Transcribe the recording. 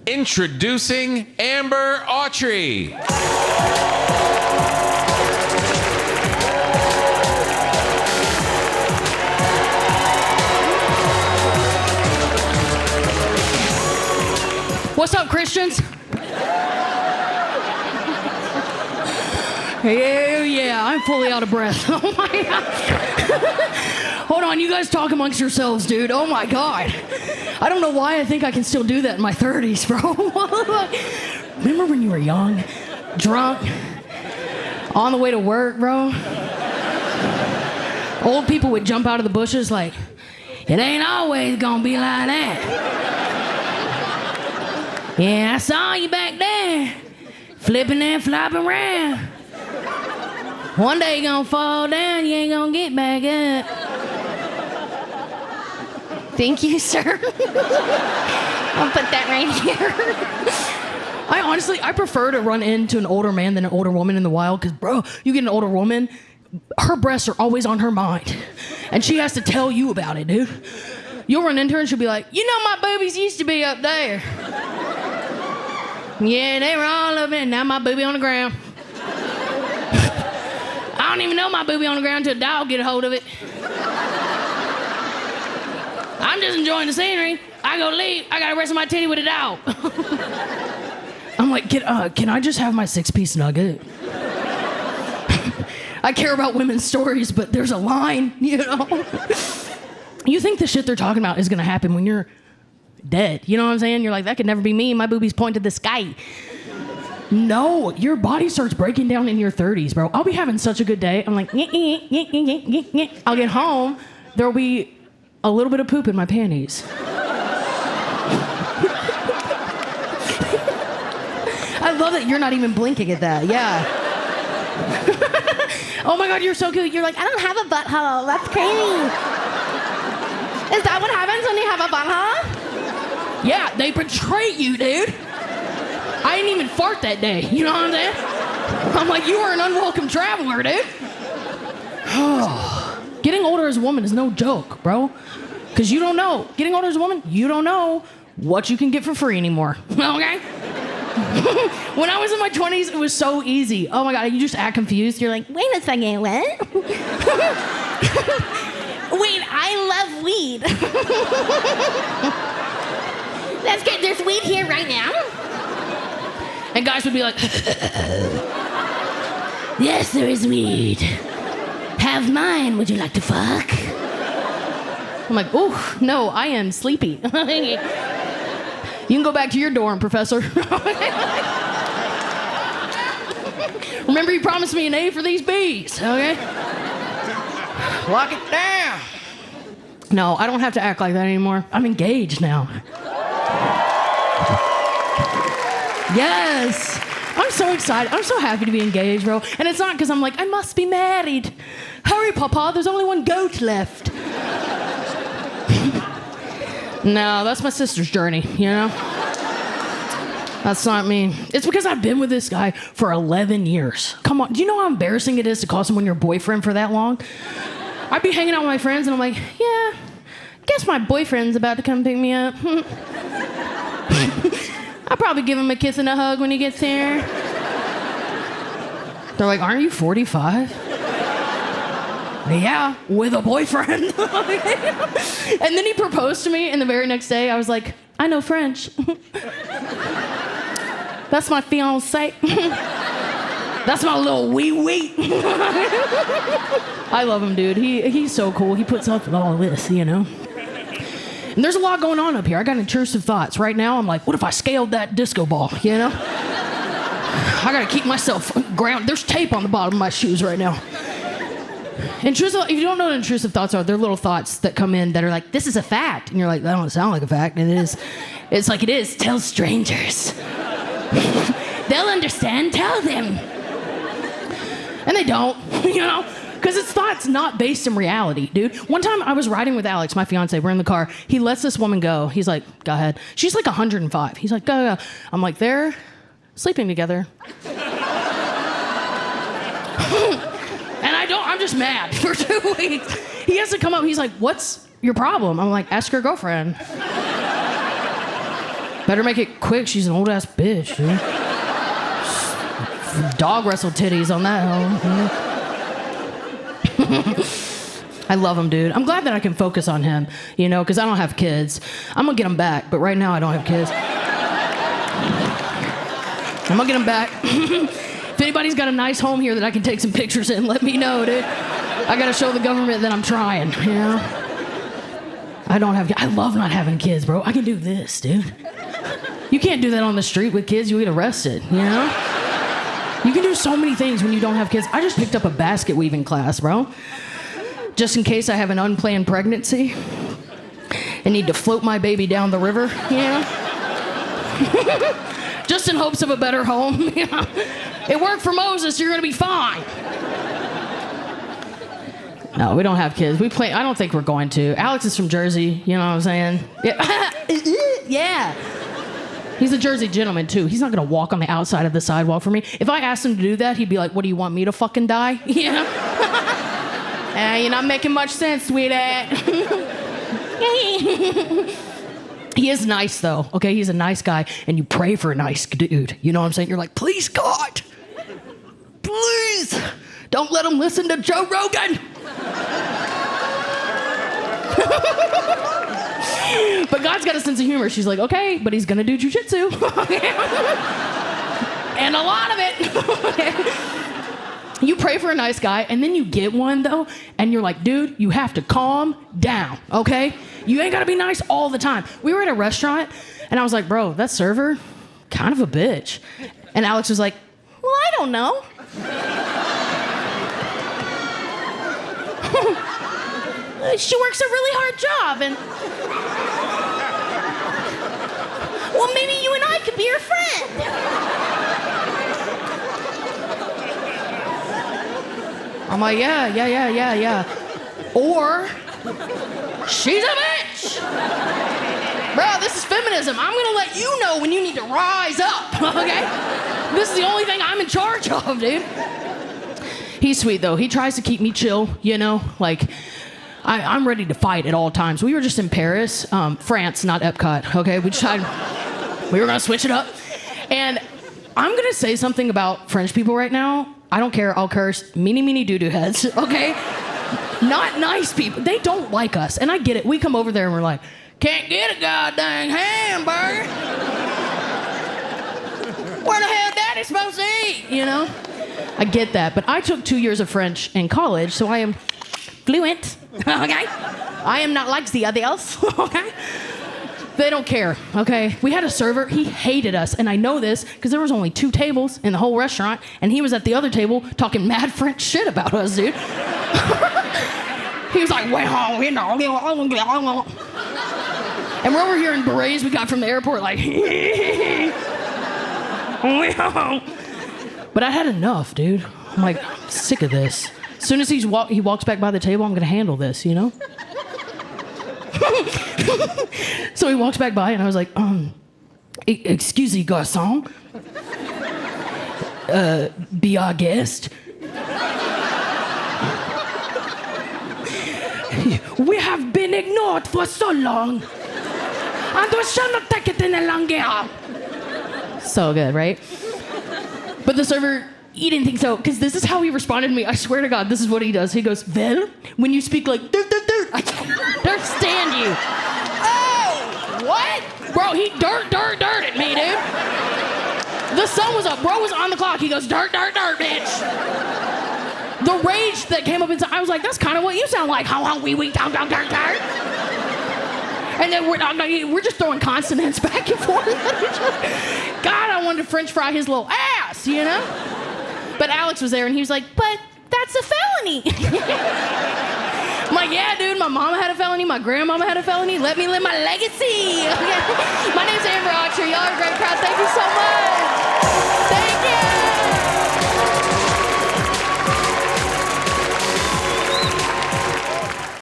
Introducing Amber Autry. What's up, Christians? Hell yeah, I'm fully out of breath. Oh my God. Hold on, you guys talk amongst yourselves, dude. Oh my God. I don't know why I think I can still do that in my 30s, bro. Remember when you were young, drunk, on the way to work, bro? Old people would jump out of the bushes like, it ain't always gonna be like that. Yeah, I saw you back there, flipping and flopping around. One day you're gonna fall down, you ain't gonna get back up. Thank you, sir. I'll put that right here. I prefer to run into an older man than an older woman in the wild, because, bro, you get an older woman, her breasts are always on her mind. And she has to tell you about it, dude. You'll run into her and she'll be like, you know my boobies used to be up there. Yeah, they were all up there. Now my booby on the ground. I don't even know my booby on the ground until a dog get a hold of it. I'm just enjoying the scenery. I go leave. I got to wrestle my titty with a dog. I'm like, can I just have my 6-piece nugget? I care about women's stories, but there's a line, you know? You think the shit they're talking about is going to happen when you're dead. You know what I'm saying? You're like, that could never be me. My boobies point to the sky. No, your body starts breaking down in your 30s, bro. I'll be having such a good day. I'm like, I'll get home. There'll be a little bit of poop in my panties. I love that you're not even blinking at that. Yeah. Oh my God, you're so cute. You're like, I don't have a butthole. That's crazy. Is that what happens when you have a butthole? Yeah, they betray you, dude. I didn't even fart that day. You know what I'm saying? I'm like, you are an unwelcome traveler, dude. Getting older as a woman is no joke, bro. Because you don't know. Getting older as a woman, you don't know what you can get for free anymore. Okay? When I was in my 20s, it was so easy. Oh my God, you just act confused. You're like, wait a second, what? Wait, I love weed. Let's get this weed here right now. And guys would be like, yes, there is weed. Have mine. Would you like to fuck? I'm like, oh, no, I am sleepy. You can go back to your dorm, Professor. Remember, you promised me an A for these B's, okay? Lock it down. No, I don't have to act like that anymore. I'm engaged now. Yes. I'm so excited. I'm so happy to be engaged, bro. And it's not because I'm like, I must be married. Hurry, Papa, there's only one goat left. No, that's my sister's journey, you know? That's not me. It's because I've been with this guy for 11 years. Come on, do you know how embarrassing it is to call someone your boyfriend for that long? I'd be hanging out with my friends and I'm like, yeah, guess my boyfriend's about to come pick me up. I'll probably give him a kiss and a hug when he gets here. They're like, aren't you 45? Yeah, with a boyfriend. And then he proposed to me, and the very next day I was like, I know French. That's my fiancé. That's my little wee-wee. I love him, dude. He's so cool. He puts up with all this, you know? And there's a lot going on up here. I got intrusive thoughts. Right now, I'm like, what if I scaled that disco ball, you know? I gotta keep myself grounded. There's tape on the bottom of my shoes right now. Intrusive, if you don't know what intrusive thoughts are, they're little thoughts that come in that are like, this is a fact. And you're like, that don't sound like a fact. And it is. It's like, it is. Tell strangers. They'll understand. Tell them. And they don't, you know? Because it's thoughts not based in reality, dude. One time I was riding with Alex, my fiance. We're in the car. He lets this woman go. He's like, go ahead. She's like 105. He's like, go. I'm like, they're sleeping together. And I'm just mad for 2 weeks. He has to come up. He's like, what's your problem? I'm like, ask your girlfriend. Better make it quick. She's an old ass bitch, dude. Dog wrestle titties on that hoe. I love him, dude. I'm glad that I can focus on him, you know, because I don't have kids. I'm gonna get him back, but right now I don't have kids. I'm gonna get him back. If anybody's got a nice home here that I can take some pictures in, let me know, dude. I gotta show the government that I'm trying, you know? I love not having kids, bro. I can do this, dude. You can't do that on the street with kids. You get arrested, you know? You can do so many things when you don't have kids. I just picked up a basket weaving class, bro. Just in case I have an unplanned pregnancy and need to float my baby down the river, you know? Just in hopes of a better home, you know? It worked for Moses, you're gonna be fine. No, we don't have kids. I don't think we're going to. Alex is from Jersey, you know what I'm saying? Yeah. Yeah. He's a Jersey gentleman, too. He's not gonna walk on the outside of the sidewalk for me. If I asked him to do that, he'd be like, what, do you want me to fucking die? You know? You're not making much sense, sweetheart. He is nice, though, okay? He's a nice guy, and you pray for a nice dude. You know what I'm saying? You're like, please, God, please, don't let him listen to Joe Rogan. But God's got a sense of humor. She's like, okay, but he's gonna do jujitsu. And a lot of it. You pray for a nice guy, and then you get one, though, and you're like, dude, you have to calm down, okay? You ain't gotta be nice all the time. We were at a restaurant, and I was like, bro, that server, kind of a bitch. And Alex was like, well, I don't know. She works a really hard job, and... Well, maybe you and I could be her friend. I'm like, yeah. Or, she's a bitch. Bro, this is feminism. I'm gonna let you know when you need to rise up, okay? This is the only thing I'm in charge of, dude. He's sweet, though. He tries to keep me chill, you know? Like, I'm ready to fight at all times. We were just in Paris, France, not Epcot, okay? We were gonna switch it up. And I'm gonna say something about French people right now. I don't care, I'll curse. Meanie doo-doo heads, okay? Not nice people. They don't like us, and I get it. We come over there and we're like, can't get a goddamn hamburger. Where the hell daddy's supposed to eat, you know? I get that, but I took 2 years of French in college, so I am fluent, okay? I am not like the others, okay? They don't care, okay? We had a server, he hated us, and I know this because there was only 2 tables in the whole restaurant, and he was at the other table talking mad French shit about us, dude. He was like, well, you know, and we're over here in berets we got from the airport, like, but I had enough, dude. I'm like, I'm sick of this. As soon as he walks back by the table, I'm gonna handle this, you know? So he walks back by, and I was like, excuse me, garçon. Be our guest. We have been ignored for so long, and we shall not take it any longer. So good, right? But the server, he didn't think so, because this is how he responded to me. I swear to God, this is what he does. He goes, well, when you speak like, dirt, I can't understand you. Oh, what? Bro, he dirt at me, dude. The sun was up. Bro was on the clock. He goes, dirt, bitch. The rage that came up inside, I was like, that's kind of what you sound like. How, we, down, dirt. And then we're just throwing consonants back and forth. God, I wanted to French fry his little ass, you know? But Alex was there, and he was like, but that's a felony. I'm like, yeah, dude, my mama had a felony, my grandmama had a felony. Let me live my legacy. My name's Amber.